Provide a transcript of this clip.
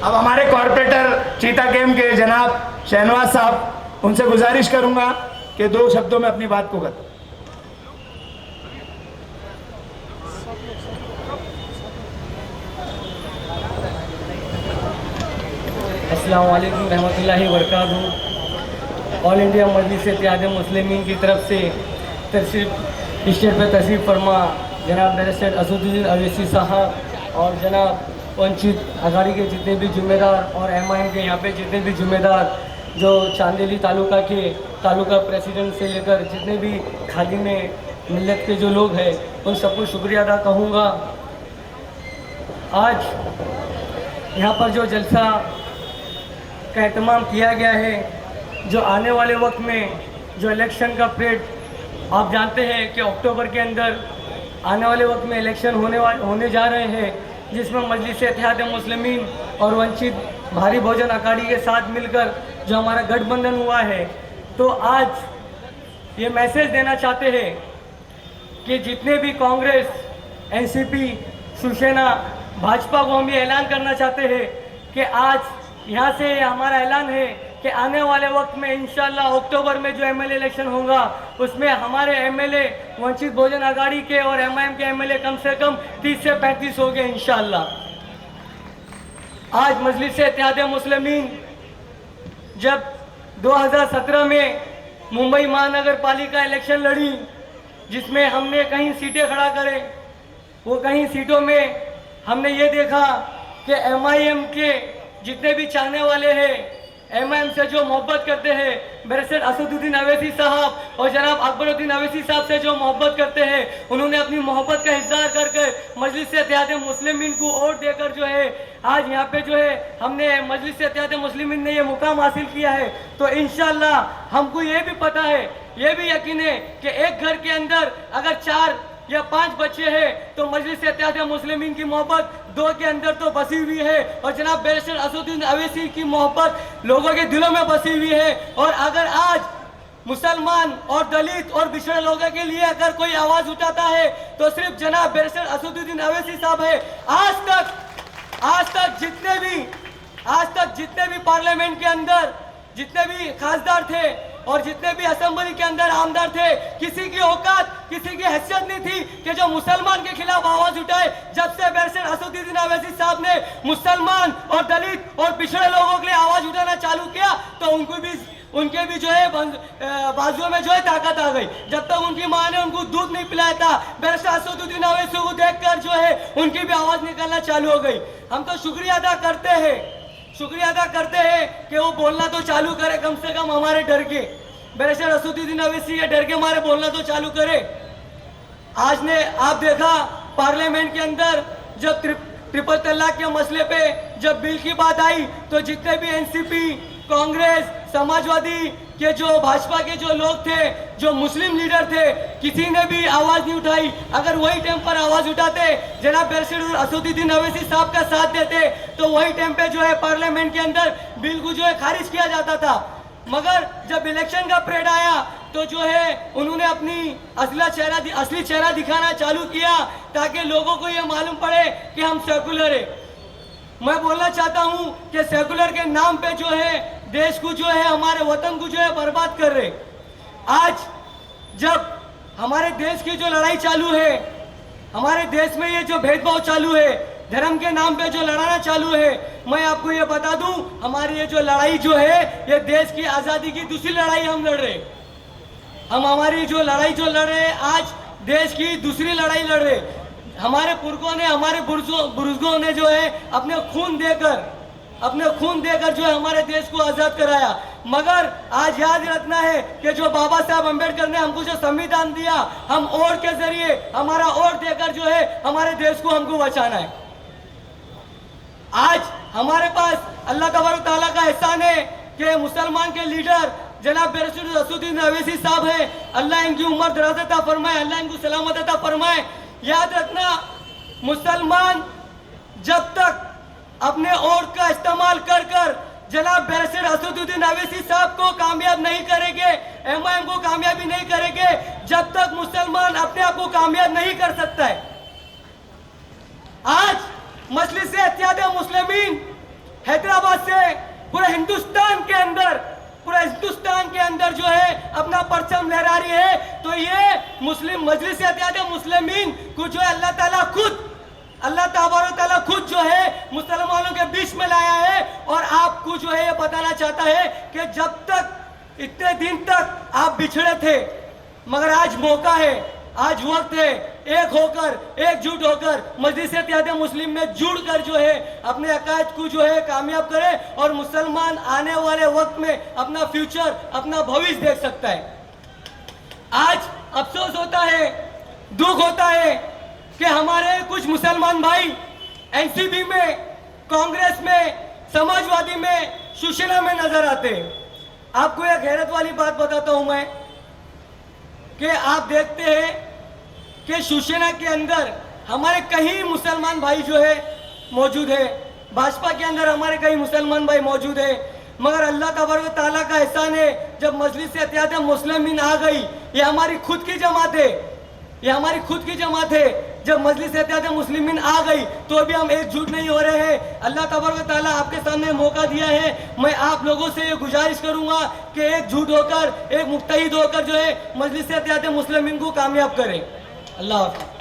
अब हमारे कॉरपोरेटर चीता गेम के जनाब शहनवाज साहब, उनसे गुजारिश करूंगा कि 2 शब्दों में अपनी बात को करें। अस्सलाम वालेकुम रहमतुल्लाहि व बरकातहू। ऑल इंडिया मजलिस इत्तेहाद मुस्लिमीन की तरफ से स्टेट पर तशरीफ़ फरमा जनाब बैरिस्टर असदुद्दीन अवैसी साहब और जनाब वंचित अघाड़ी के जितने भी जिम्मेदार और MIM के यहाँ पे जितने भी जिम्मेदार, जो चांदेली तालुका के तालुका प्रेसिडेंट से लेकर जितने भी खादी में मिल्लत के जो लोग हैं, उन सबको शुक्रिया अदा कहूँगा। आज यहाँ पर जो जलसा का एहतमाम किया गया है, जो आने वाले वक्त में जो इलेक्शन का परेड, आप जानते हैं कि अक्टूबर के अंदर आने वाले वक्त में इलेक्शन होने जा रहे हैं, जिसमें मजलिस इत्तेहाद मुस्लिमीन और वंचित भारी बहुजन अघाड़ी के साथ मिलकर जो हमारा गठबंधन हुआ है, तो आज ये मैसेज देना चाहते हैं कि जितने भी कांग्रेस, NCP, शिवसेना, भाजपा को हम ये ऐलान करना चाहते हैं कि आज यहाँ से हमारा ऐलान है कि आने वाले वक्त में इंशाल्लाह अक्टूबर में जो MLA इलेक्शन होगा, उसमें हमारे MLA वंचित बहुजन अघाड़ी के और MIM के MLA कम से कम 30 से 35 हो गए इंशाल्लाह। आज मजलिस इत्तेहाद मुस्लिमीन जब 2017 में मुंबई महानगर पालिका इलेक्शन लड़ी, जिसमें हमने कहीं सीटें खड़ा करे, वो कहीं सीटों में हमने ये देखा कि MIM के जितने भी चाहने वाले हैं, MIM से जो मोहब्बत करते हैं, बैरिस्टर असदुद्दीन अवैसी साहब और जनाब अकबरुद्दीन अवैसी साहब से जो मोहब्बत करते हैं, उन्होंने अपनी मोहब्बत का इज़हार कर मजलिस इत्तेहाद मुस्लिमीन को वोट देकर जो है आज यहाँ पे जो है हमने मजलिस इत्तेहाद मुस्लिमीन ने ये मुकाम हासिल किया है। तो इंशाल्लाह हमको ये भी पता है, ये भी यकीन है कि एक घर के अंदर अगर 4 या 5 बच्चे हैं तो मजलिस इत्तेहाद मुस्लिमीन की मोहब्बत 2 के अंदर तो बसी हुई है, और जनाब बैरिस्टर असदुद्दीन अवैसी की मोहब्बत लोगों के दिलों में बसी हुई है। और अगर आज मुसलमान और दलित और पिछड़े लोगों के लिए अगर कोई आवाज उठाता है तो सिर्फ जनाब बैरिस्टर असदुद्दीन अवैसी साहब है। आज तक जितने भी पार्लियामेंट के अंदर जितने भी खासदार थे और जितने भी असेंबली के अंदर आमदार थे, किसी की औकात, किसी की हैसियत नहीं थी कि जो मुसलमान के खिलाफ आवाज उठाए। जब से बैरिस्टर असदुद्दीन अवैसी साहब ने मुसलमान और दलित और पिछड़े लोगों के लिए आवाज उठाना चालू किया, तो उनके भी जो है बाजुओं में जो है ताकत आ गई। जब तक उनकी माँ ने उनको दूध नहीं पिलाया था, बैरिस्टर असदुद्दीन अवैसी को देखकर जो है उनकी भी आवाज निकलना चालू हो गई। हम तो शुक्रिया अदा करते हैं कि वो बोलना तो चालू करे, कम से कम हमारे डर के, बैरिस्टर असदुद्दीन अवैसी के डर के हमारे बोलना तो चालू करे। आज ने आप देखा पार्लियामेंट के अंदर जब ट्रिपल तलाक के मसले पे जब बिल की बात आई, तो जितने भी NCP, कांग्रेस, समाजवादी के जो भाजपा के जो लोग थे, जो मुस्लिम लीडर थे, किसी ने भी आवाज नहीं उठाई। अगर वही टाइम पर आवाज उठाते, जनाब बैरिस्टर असदुद्दीन अवैसी साहब का साथ देते, तो वही टाइम पे जो है पार्लियामेंट के अंदर बिल को जो है खारिज किया जाता था। मगर जब इलेक्शन का परेड आया तो जो है उन्होंने अपनी असली चेहरा दिखाना चालू किया, ताकि लोगों को ये मालूम पड़े कि हम सेकुलर है। मैं बोलना चाहता हूं कि सेकुलर के नाम पे जो है देश को जो है, हमारे वतन को जो है बर्बाद कर रहे। आज जब हमारे देश की जो लड़ाई चालू है, हमारे देश में ये जो भेदभाव चालू है, धर्म के नाम पे जो लड़ाना चालू है, मैं आपको ये बता दूं, हमारी ये जो लड़ाई जो है, ये देश की आज़ादी की दूसरी लड़ाई हम लड़ रहे। हमारी जो लड़ाई जो लड़ रहे हैं, आज देश की दूसरी लड़ाई लड़ रहे। हमारे पुरखों ने, हमारे बुजुर्गों ने जो है अपने खून देकर जो है हमारे देश को आज़ाद कराया। मगर आज याद रखना है कि जो बाबा साहब अम्बेडकर ने हमको जो संविधान दिया, हम वोट के जरिए, हमारा वोट देकर जो है हमारे देश को हमको बचाना है। आज हमारे पास अल्लाह तबारक ताला का एहसान है कि मुसलमान के लीडर जनाब बैरिस्टर असदुद्दीन अवैसी साहब है। अल्लाह इनकी उम्र दराज अता फरमाए, अल्लाह इनको सलामत अता फरमाए। याद रखना, मुसलमान जब तक अपने वोट का इस्तेमाल कर जनाब बैरिस्टर असदुद्दीन अवैसी साहब को कामयाब नहीं करेंगे, MIM को कामयाबी नहीं करेंगे, जब तक मुसलमान अपने आप को कामयाब नहीं कर सकता है। आज मजलिस इत्तेहाद मुस्लिमीन हैदराबाद से पूरे हिंदुस्तान के अंदर जो है अपना परचम लहरा रही है, तो ये मुस्लिम मजलिस इत्तेहाद मुस्लिमीन को जो है अल्लाह तबारक ताला खुद जो है मुसलमानों के बीच में लाया है। और आपको जो है ये बताना चाहता है कि जब तक इतने दिन तक आप बिछड़े थे, मगर आज मौका है, आज वक्त है एक होकर, एकजुट होकर मजलिस इत्तेहाद मुस्लिम में जुड़कर जो है अपने अकायद को जो है कामयाब करे और मुसलमान आने वाले वक्त में अपना फ्यूचर, अपना भविष्य देख सकता है। आज अफसोस होता है, दुख होता है कि हमारे कुछ मुसलमान भाई एनसीपी में, कांग्रेस में, समाजवादी में, शिवसेना में नजर आते हैं। आपको एक हैरत वाली बात बताता हूं मैं कि आप देखते हैं कि शिवसेना के अंदर हमारे कई मुसलमान भाई जो है मौजूद है, भाजपा के अंदर हमारे कई मुसलमान भाई मौजूद है, मगर अल्लाह तबारक ताला का एहसान है जब मजलिस इत्तेहाद मुस्लिमीन आ गई, ये हमारी खुद की जमात है, ये हमारी खुद की जमात है। जब मजलिस इत्तेहाद मुस्लिमीन आ गई तो भी हम एकजुट नहीं हो रहे हैं। अल्लाह तबारक ताला आपके सामने मौका दिया है, मैं आप लोगों से ये गुजारिश करूंगा कि एकजुट होकर, एक मुत्तहिद होकर जो है मजलिस इत्तेहाद मुस्लिमीन को कामयाब करें। अल्लाह हाफ़िज़।